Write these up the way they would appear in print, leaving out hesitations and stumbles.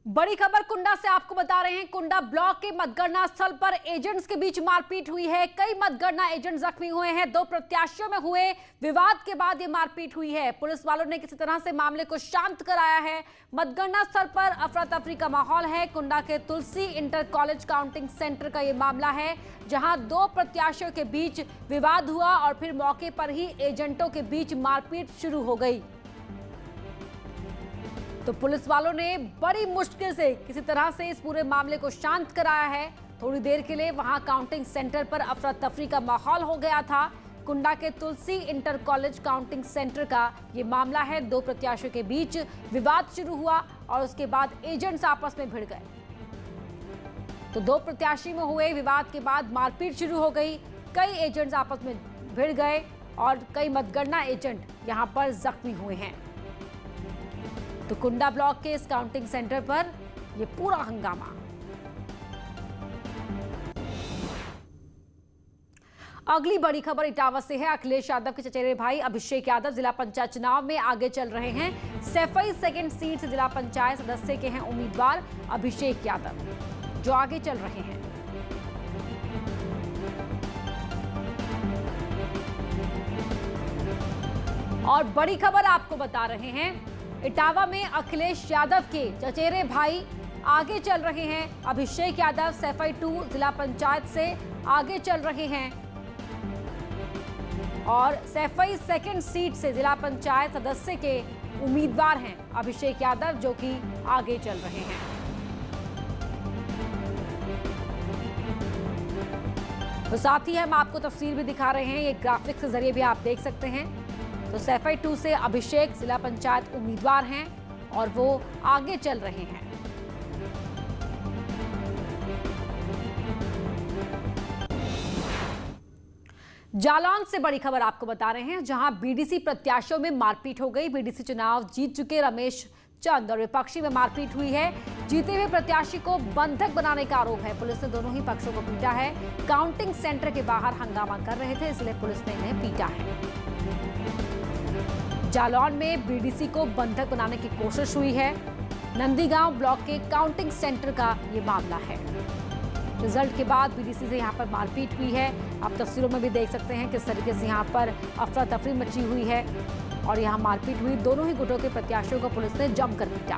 बड़ी खबर कुंडा से आपको बता रहे हैं। कुंडा ब्लॉक के मतगणना स्थल पर एजेंट्स के बीच मारपीट हुई है। कई मतगणना एजेंट जख्मी हुए हैं। 2 प्रत्याशियों में हुए विवाद के बाद ये मारपीट हुई है। पुलिस वालों ने किसी तरह से मामले को शांत कराया है। मतगणना स्थल पर अफरा तफरी का माहौल है। कुंडा के तुलसी इंटर कॉलेज काउंटिंग सेंटर का ये मामला है, जहां 2 प्रत्याशियों के बीच विवाद हुआ और फिर मौके पर ही एजेंटों के बीच मारपीट शुरू हो गई। तो पुलिस वालों ने बड़ी मुश्किल से किसी तरह से इस पूरे मामले को शांत कराया है। थोड़ी देर के लिए वहां काउंटिंग सेंटर पर अफरा तफरी का माहौल हो गया था। कुंडा के तुलसी इंटर कॉलेज काउंटिंग सेंटर का ये मामला है। 2 प्रत्याशियों के बीच विवाद शुरू हुआ और उसके बाद एजेंट्स आपस में भिड़ गए। तो 2 प्रत्याशी में हुए विवाद के बाद मारपीट शुरू हो गई। कई एजेंट्स आपस में भिड़ गए और कई मतगणना एजेंट यहां पर जख्मी हुए हैं। तो कुंडा ब्लॉक के इस काउंटिंग सेंटर पर यह पूरा हंगामा। अगली बड़ी खबर इटावा से है। अखिलेश यादव के चचेरे भाई अभिषेक यादव जिला पंचायत चुनाव में आगे चल रहे हैं। सैफई सेकंड सीट से जिला पंचायत सदस्य के हैं उम्मीदवार अभिषेक यादव, जो आगे चल रहे हैं। और बड़ी खबर आपको बता रहे हैं, इटावा में अखिलेश यादव के चचेरे भाई आगे चल रहे हैं। अभिषेक यादव सैफई 2 जिला पंचायत से आगे चल रहे हैं और सैफई सेकंड सीट से जिला पंचायत सदस्य के उम्मीदवार हैं अभिषेक यादव, जो कि आगे चल रहे हैं। तो साथ ही हम आपको तस्वीर भी दिखा रहे हैं, ये ग्राफिक्स के जरिए भी आप देख सकते हैं। तो सैफई 2 से अभिषेक जिला पंचायत उम्मीदवार हैं और वो आगे चल रहे हैं। जालौन से बड़ी खबर आपको बता रहे हैं, जहां बीडीसी प्रत्याशियों में मारपीट हो गई। बीडीसी चुनाव जीत चुके रमेश चंद और विपक्षी में मारपीट हुई है। जीते हुए प्रत्याशी को बंधक बनाने का आरोप है। पुलिस ने दोनों ही पक्षों को पीटा है। काउंटिंग सेंटर के बाहर हंगामा कर रहे थे, इसलिए पुलिस ने इन्हें पीटा है। जालौन में बीडीसी को बंधक बनाने की कोशिश हुई है। नंदीगांव ब्लॉक के काउंटिंग सेंटर का ये मामला है। रिजल्ट के बाद बीडीसी से यहां पर मारपीट हुई है। आप तस्वीरों में भी देख सकते हैं किस तरीके से यहां पर अफरा तफरी मची हुई है और यहां मारपीट हुई। दोनों ही गुटों के प्रत्याशियों को पुलिस ने जमकर पीटा।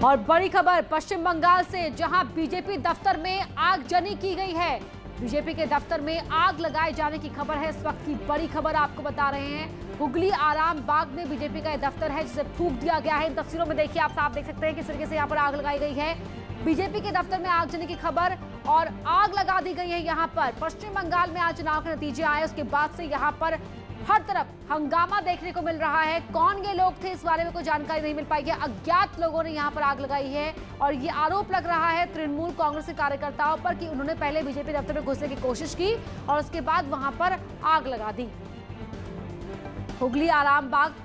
और बड़ी खबर पश्चिम बंगाल से, जहां बीजेपी दफ्तर में आगजनी की गई है। बीजेपी के दफ्तर में आग लगाए जाने की खबर है। इस वक्त की बड़ी खबर आपको बता रहे हैं, हुगली आराम बाग में बीजेपी का दफ्तर है जिसे फूंक दिया गया है। इन तस्वीरों में देखिए, आप साफ देख सकते हैं किस तरीके से यहाँ पर आग लगाई गई है। बीजेपी के दफ्तर में आगजनी की खबर और आग लगा दी गई है। यहाँ पर पश्चिम बंगाल में आज चुनाव के नतीजे आए, उसके बाद से यहाँ पर हर तरफ हंगामा देखने को मिल रहा है। कौन ये लोग थे, इस बारे में कोई जानकारी नहीं मिल पाई है। अज्ञात लोगों ने यहाँ पर आग लगाई है और ये आरोप लग रहा है तृणमूल कांग्रेस के कार्यकर्ताओं पर कि उन्होंने पहले बीजेपी दफ्तर में घुसने की कोशिश की और उसके बाद वहां पर आग लगा दी। हुगली आराम बाग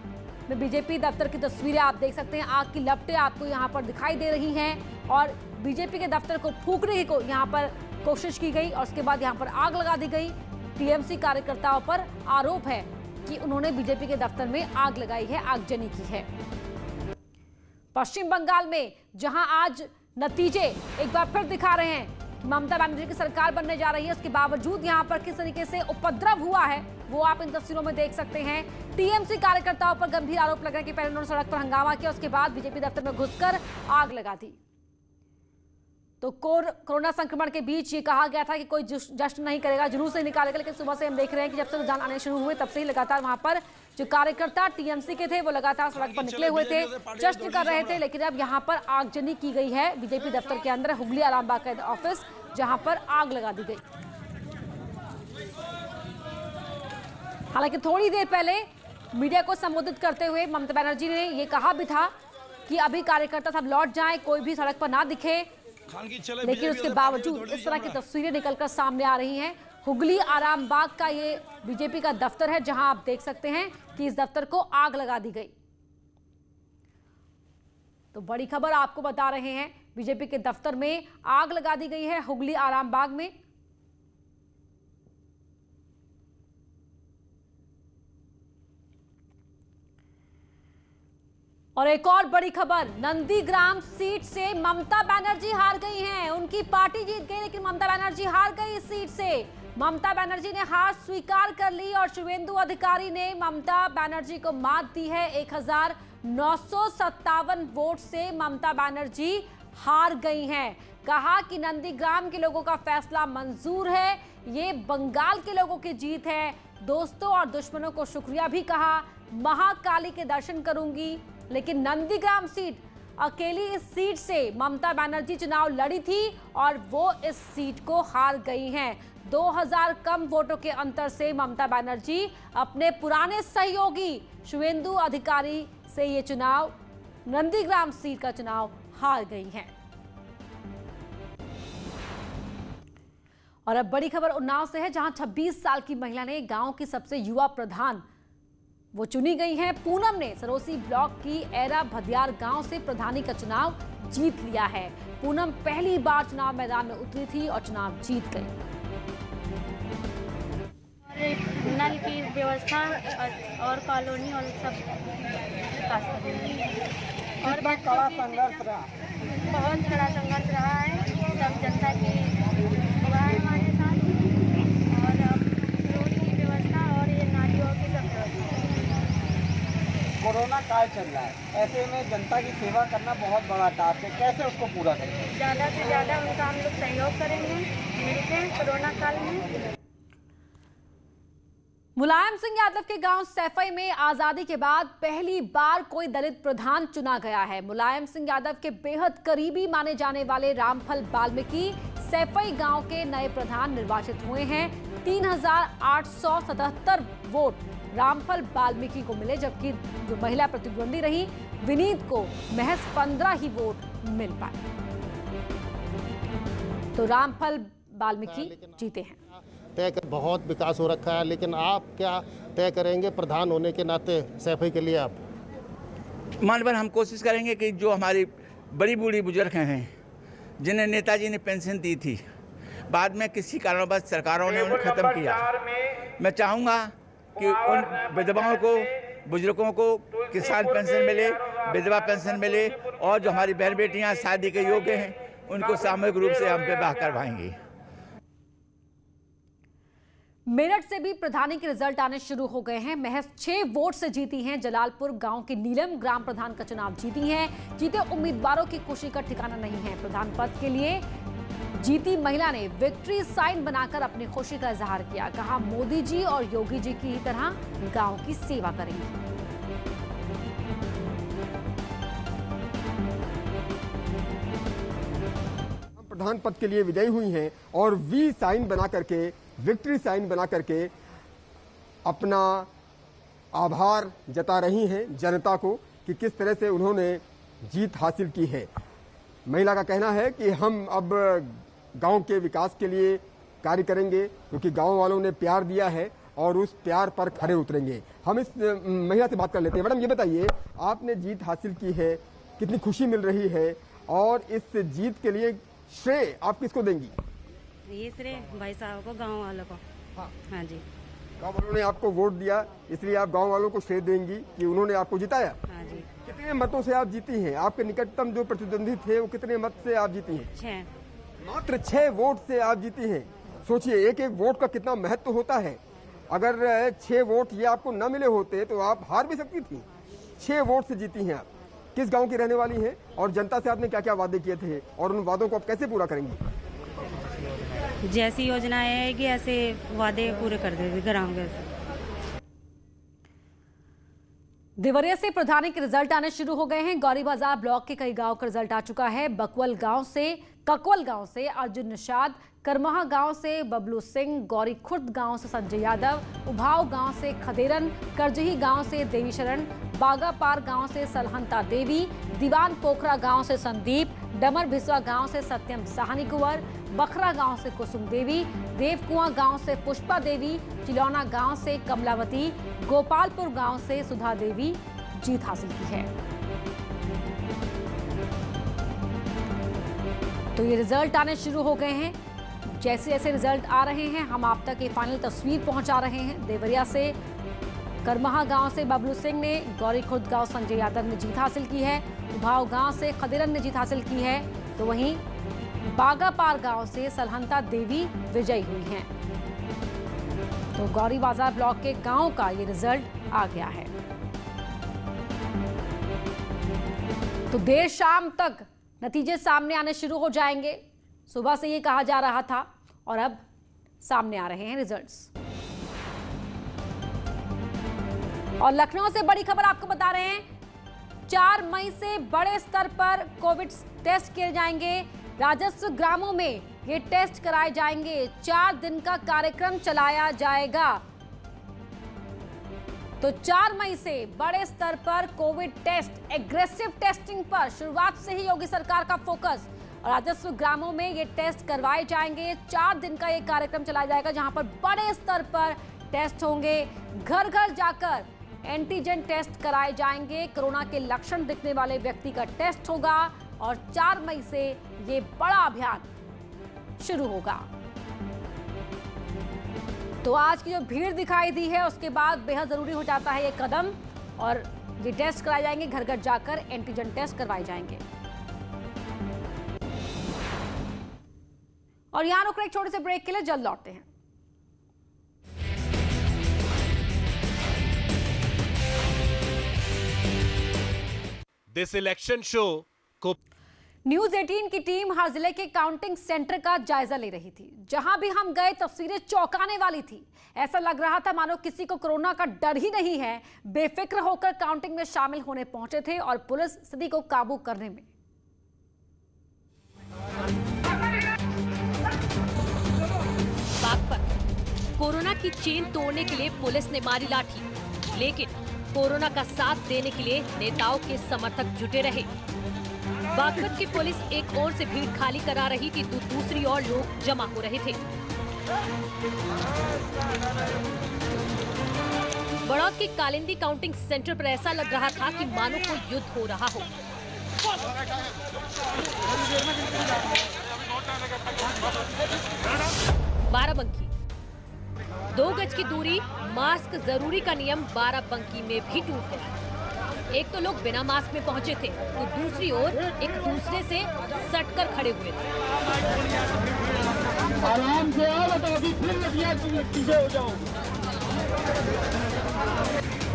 में बीजेपी दफ्तर की तस्वीरें आप देख सकते हैं। आग की लपटें आपको यहाँ पर दिखाई दे रही हैं और बीजेपी के दफ्तर को फूंकने की यहाँ पर कोशिश की गई और उसके बाद यहाँ पर आग लगा दी गई। टीएमसी कार्यकर्ताओं पर आरोप है कि उन्होंने बीजेपी के दफ्तर में आग लगाई है, आगजनी की है। पश्चिम बंगाल में जहां आज नतीजे एक बार फिर दिखा रहे हैं कि ममता बनर्जी की सरकार बनने जा रही है, उसके बावजूद यहां पर किस तरीके से उपद्रव हुआ है वो आप इन तस्वीरों में देख सकते हैं। टीएमसी कार्यकर्ताओं पर गंभीर आरोप लग रहे हैं कि पहले उन्होंने सड़क पर हंगामा किया, उसके बाद बीजेपी दफ्तर में घुसकर आग लगा दी। तो कोरोना संक्रमण के बीच ये कहा गया था कि कोई जश्न नहीं करेगा, जुलूस नहीं निकालेगा, लेकिन सुबह से हम देख रहे हैं कि जब से रुझान आने शुरू हुए तब से ही लगातार वहां पर जो कार्यकर्ता टीएमसी के थे वो लगातार सड़क पर निकले हुए थे, जश्न कर रहे थे। लेकिन अब यहाँ पर आगजनी की गई है बीजेपी दफ्तर के अंदर, हुगली आरामबाग का ऑफिस, जहां पर आग लगा दी गई। हालांकि थोड़ी देर पहले मीडिया को संबोधित करते हुए ममता बनर्जी ने यह कहा भी था कि अभी कार्यकर्ता सब लौट जाएं, कोई भी सड़क पर ना दिखे, लेकिन उसके बावजूद इस तरह की तस्वीरें निकलकर सामने आ रही हैं। हुगली आराम बाग का ये बीजेपी का दफ्तर है, जहां आप देख सकते हैं कि इस दफ्तर को आग लगा दी गई। तो बड़ी खबर आपको बता रहे हैं, बीजेपी के दफ्तर में आग लगा दी गई है हुगली आराम बाग में। और एक और बड़ी खबर, नंदीग्राम सीट से ममता बनर्जी हार गई हैं। उनकी पार्टी जीत गई लेकिन ममता बनर्जी हार गई इस सीट से। ममता बनर्जी ने हार स्वीकार कर ली और शुवेंदु अधिकारी ने ममता बनर्जी को मात दी है। 1957 वोट से ममता बनर्जी हार गई हैं। कहा कि नंदीग्राम के लोगों का फैसला मंजूर है, ये बंगाल के लोगों की जीत है। दोस्तों और दुश्मनों को शुक्रिया भी कहा। महाकाली के दर्शन करूंगी, लेकिन नंदीग्राम सीट अकेली इस सीट से ममता बनर्जी चुनाव लड़ी थी और वो इस सीट को हार गई हैं। 2000 कम वोटों के अंतर से ममता बनर्जी अपने पुराने सहयोगी शुवेंदु अधिकारी से ये चुनाव, नंदीग्राम सीट का चुनाव हार गई हैं। और अब बड़ी खबर उन्नाव से है, जहां 26 साल की महिला ने गांव की सबसे युवा प्रधान वो चुनी गई हैं। पूनम ने सरोसी ब्लॉक की एरा भदियार गांव से प्रधानी का चुनाव जीत लिया है। पूनम पहली बार चुनाव मैदान में उतरी थी और चुनाव जीत गई। नल की व्यवस्था और कॉलोनी और सब और कड़ा संघर्ष रहा, बहुत कड़ा संघर्ष रहा है। सब जनता की हुआ है हमारे साथ, और रोड की व्यवस्था और ये नालियों की सब व्यवस्था। कोरोना काल चल रहा है, ऐसे में जनता की सेवा करना बहुत बड़ा टास्क है, कैसे उसको पूरा करेंगे? ज़्यादा से ज़्यादा उनका हम लोग सहयोग करेंगे मिलकर कोरोना काल में। मुलायम सिंह यादव के गांव सैफई में आजादी के बाद पहली बार कोई दलित प्रधान चुना गया है। मुलायम सिंह यादव के बेहद करीबी माने जाने वाले रामफल वाल्मीकि सैफई गांव के नए प्रधान निर्वाचित हुए हैं। 3877 वोट रामफल वाल्मीकि को मिले, जबकि जो महिला प्रतिद्वंदी रही विनीत को महज 15 ही वोट मिल पाए। तो रामफल वाल्मीकि जीते हैं। तय कर बहुत विकास हो रखा है, लेकिन आप क्या तय करेंगे प्रधान होने के नाते सैफई के लिए? आप मान भर हम कोशिश करेंगे कि जो हमारी बड़ी बूढ़ी बुजुर्ग हैं, जिन्हें नेताजी ने पेंशन दी थी, बाद में किसी कारणवश सरकारों ने उन्हें ख़त्म किया। मैं चाहूँगा कि उन विधवाओं को, बुजुर्गों को किसान पेंशन मिले, विधवा पेंशन मिले, और जो हमारी बहन बेटियाँ शादी के योग्य हैं उनको सामूहिक रूप से हम पे ब्याह करवाएंगे। मेरठ से भी प्रधानी के रिजल्ट आने शुरू हो गए हैं। महज 6 वोट से जीती हैं जलालपुर गांव की नीलम ग्राम प्रधान का चुनाव जीती हैं। जीते उम्मीदवारों की खुशी का ठिकाना नहीं है। प्रधान पद के लिए जीती महिला ने विक्ट्री साइन बनाकर अपनी खुशी का इजहार किया। कहा मोदी जी और योगी जी की ही तरह गांव की सेवा करेंगी। प्रधान पद के लिए विजयी हुई हैं और वी साइन बना करके, विक्ट्री साइन बना करके अपना आभार जता रही हैं जनता को कि किस तरह से उन्होंने जीत हासिल की है। महिला का कहना है कि हम अब गांव के विकास के लिए कार्य करेंगे, क्योंकि गांव वालों ने प्यार दिया है और उस प्यार पर खरे उतरेंगे। हम इस महिला से बात कर लेते हैं। मैडम, ये बताइए, आपने जीत हासिल की है, कितनी खुशी मिल रही है और इस जीत के लिए श्रेय आप किसको देंगी? ये श्रेय भाई साहब को, गांव वालों को। हाँ जी, गांव वालों ने आपको वोट दिया, इसलिए आप गांव वालों को श्रेय देंगी कि उन्होंने आपको जिताया। हाँ जी। कितने मतों से आप जीती हैं? आपके निकटतम जो प्रतिद्वंदी थे वो कितने मत से आप जीती हैं? 6। मात्र 6 वोट से आप जीती हैं। सोचिए, एक एक वोट का कितना महत्व होता है। अगर 6 वोट ये आपको न मिले होते तो आप हार भी सकती थी। 6 वोट से जीती हैं आप। किस गांव की रहने वाली हैं और जनता से आपने क्या क्या वादे किए थे और उन वादों को आप कैसे पूरा करेंगी? जैसी योजनाएं आएगी ऐसे वादे पूरे कर देगी ग्राम के। देवरिया से प्रधानी के रिजल्ट आने शुरू हो गए हैं। गौरी बाजार ब्लॉक के कई गांव का रिजल्ट आ चुका है। ककवल गांव से अर्जुन निषाद, करमहा गांव से बबलू सिंह, गौरी खुर्द गांव से संजय यादव, उभाव गांव से खदेरन, करजही गांव से देवी शरण, बागापार गांव से सलहंता देवी, दीवान पोखरा गांव से संदीप, डमर भिसवा गांव से सत्यम साहनी कुंवर, बखरा गांव से कुसुम देवी, देवकुआं गांव से पुष्पा देवी, चिलौना गांव से कमलावती, गोपालपुर गांव से सुधा देवी जीत हासिल की है। तो ये रिजल्ट आने शुरू हो गए हैं। जैसे जैसे रिजल्ट आ रहे हैं हम आप तक ये फाइनल तस्वीर पहुंचा रहे हैं। देवरिया से करमहा गांव से बबलू सिंह ने, गौरी खुर्द गांव संजय यादव ने जीत हासिल की है। उभाव गांव से खदिरन ने जीत हासिल की है, तो वहीं बागापार गांव से सलहंता देवी विजयी हुई हैं। तो गौरी बाजार ब्लॉक के गांव का ये रिजल्ट आ गया है। तो देर शाम तक नतीजे सामने आने शुरू हो जाएंगे। सुबह से ये कहा जा रहा था और अब सामने आ रहे हैं रिजल्ट्स। और लखनऊ से बड़ी खबर आपको बता रहे हैं, 4 मई से बड़े स्तर पर कोविड टेस्ट किए जाएंगे। राजस्व ग्रामों में ये टेस्ट कराए जाएंगे। 4 दिन का कार्यक्रम चलाया जाएगा। तो 4 मई से बड़े स्तर पर कोविड टेस्ट, एग्रेसिव टेस्टिंग पर शुरुआत से ही योगी सरकार का फोकस। और राजस्व ग्रामों में ये टेस्ट करवाए जाएंगे। 4 दिन का ये कार्यक्रम चलाया जाएगा, जहां पर बड़े स्तर पर टेस्ट होंगे। घर घर जाकर एंटीजन टेस्ट कराए जाएंगे। कोरोना के लक्षण दिखने वाले व्यक्ति का टेस्ट होगा और 4 मई से ये बड़ा अभियान शुरू होगा। तो आज की जो भीड़ दिखाई दी है, उसके बाद बेहद जरूरी हो जाता है ये कदम, और ये टेस्ट कराए जाएंगे। घर घर जाकर एंटीजन टेस्ट करवाए जाएंगे। और यहां रुक रहे एक छोटे से ब्रेक के लिए, जल्द लौटते हैं। दिस इलेक्शन शो को न्यूज 18 की टीम हर जिले के काउंटिंग सेंटर का जायजा ले रही थी। जहां भी हम गए तस्वीरें चौंकाने वाली थी। ऐसा लग रहा था मानो किसी को कोरोना का डर ही नहीं है। बेफिक्र होकर काउंटिंग में शामिल होने पहुंचे थे और पुलिस स्थिति को काबू करने में। बागपत कोरोना की चेन तोड़ने के लिए पुलिस ने मारी लाठी, लेकिन कोरोना का साथ देने के लिए नेताओं के समर्थक जुटे रहे। बागपत की पुलिस एक ओर से भीड़ खाली करा रही थी, तो दूसरी ओर लोग जमा हो रहे थे। बड़ौद के कालिंदी काउंटिंग सेंटर पर ऐसा लग रहा था कि मानो कोई युद्ध हो रहा हो। बाराबंकी 2 गज की दूरी, मास्क जरूरी का नियम बाराबंकी में भी टूट गया। एक तो लोग बिना मास्क में पहुंचे थे, तो दूसरी ओर एक दूसरे से सटकर खड़े हुए थे। आराम से आओ, अभी फिर पीछे हो जाओ।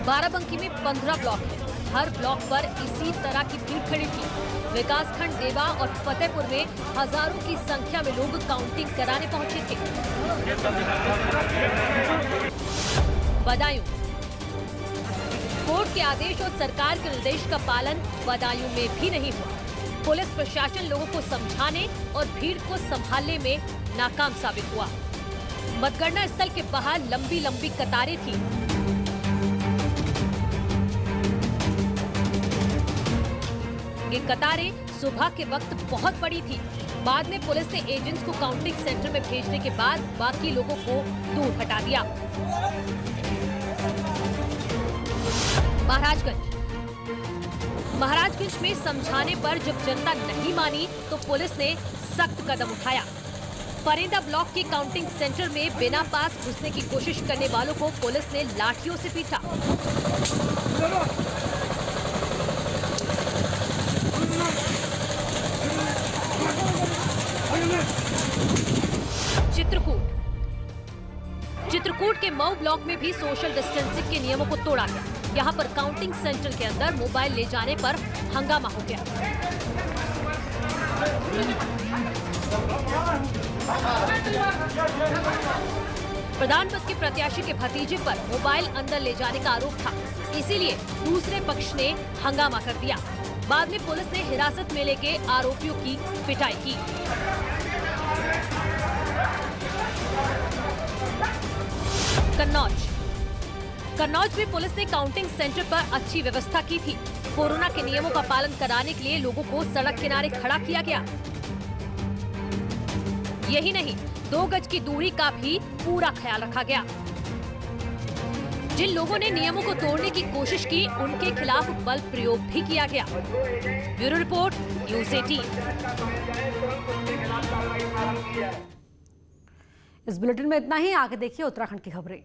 बाराबंकी में 15 ब्लॉक है। हर ब्लॉक पर इसी तरह की भीड़ खड़ी थी। विकासखंड देवा और फतेहपुर में हजारों की संख्या में लोग काउंटिंग कराने पहुंचे थे। बदायूं कोर्ट के आदेश और सरकार के निर्देश का पालन बदायूं में भी नहीं हुआ। पुलिस प्रशासन लोगों को समझाने और भीड़ को संभालने में नाकाम साबित हुआ। मतगणना स्थल के बाहर लंबी लंबी कतारें थी। ये कतारें सुबह के वक्त बहुत बड़ी थी। बाद में पुलिस ने एजेंट्स को काउंटिंग सेंटर में भेजने के बाद बाकी लोगों को दूर हटा दिया। महाराजगंज में समझाने पर जब जनता नहीं मानी तो पुलिस ने सख्त कदम उठाया। फरेंदा ब्लॉक के काउंटिंग सेंटर में बिना पास घुसने की कोशिश करने वालों को पुलिस ने लाठियों से पीटा। चित्रकूट के मऊ ब्लॉक में भी सोशल डिस्टेंसिंग के नियमों को तोड़ा गया। यहाँ पर काउंटिंग सेंटर के अंदर मोबाइल ले जाने पर हंगामा हो गया। प्रधान पद के प्रत्याशी के भतीजे पर मोबाइल अंदर ले जाने का आरोप था, इसीलिए दूसरे पक्ष ने हंगामा कर दिया। बाद में पुलिस ने हिरासत में लेके आरोपियों की पिटाई की। कन्नौज में पुलिस ने काउंटिंग सेंटर पर अच्छी व्यवस्था की थी। कोरोना के नियमों का पालन कराने के लिए लोगों को सड़क किनारे खड़ा किया गया। यही नहीं, 2 गज की दूरी का भी पूरा ख्याल रखा गया। जिन लोगों ने नियमों को तोड़ने की कोशिश की, उनके खिलाफ बल प्रयोग भी किया गया। Bureau report, news 18। इस बुलेटिन में इतना ही। आगे देखिए उत्तराखंड की खबरें।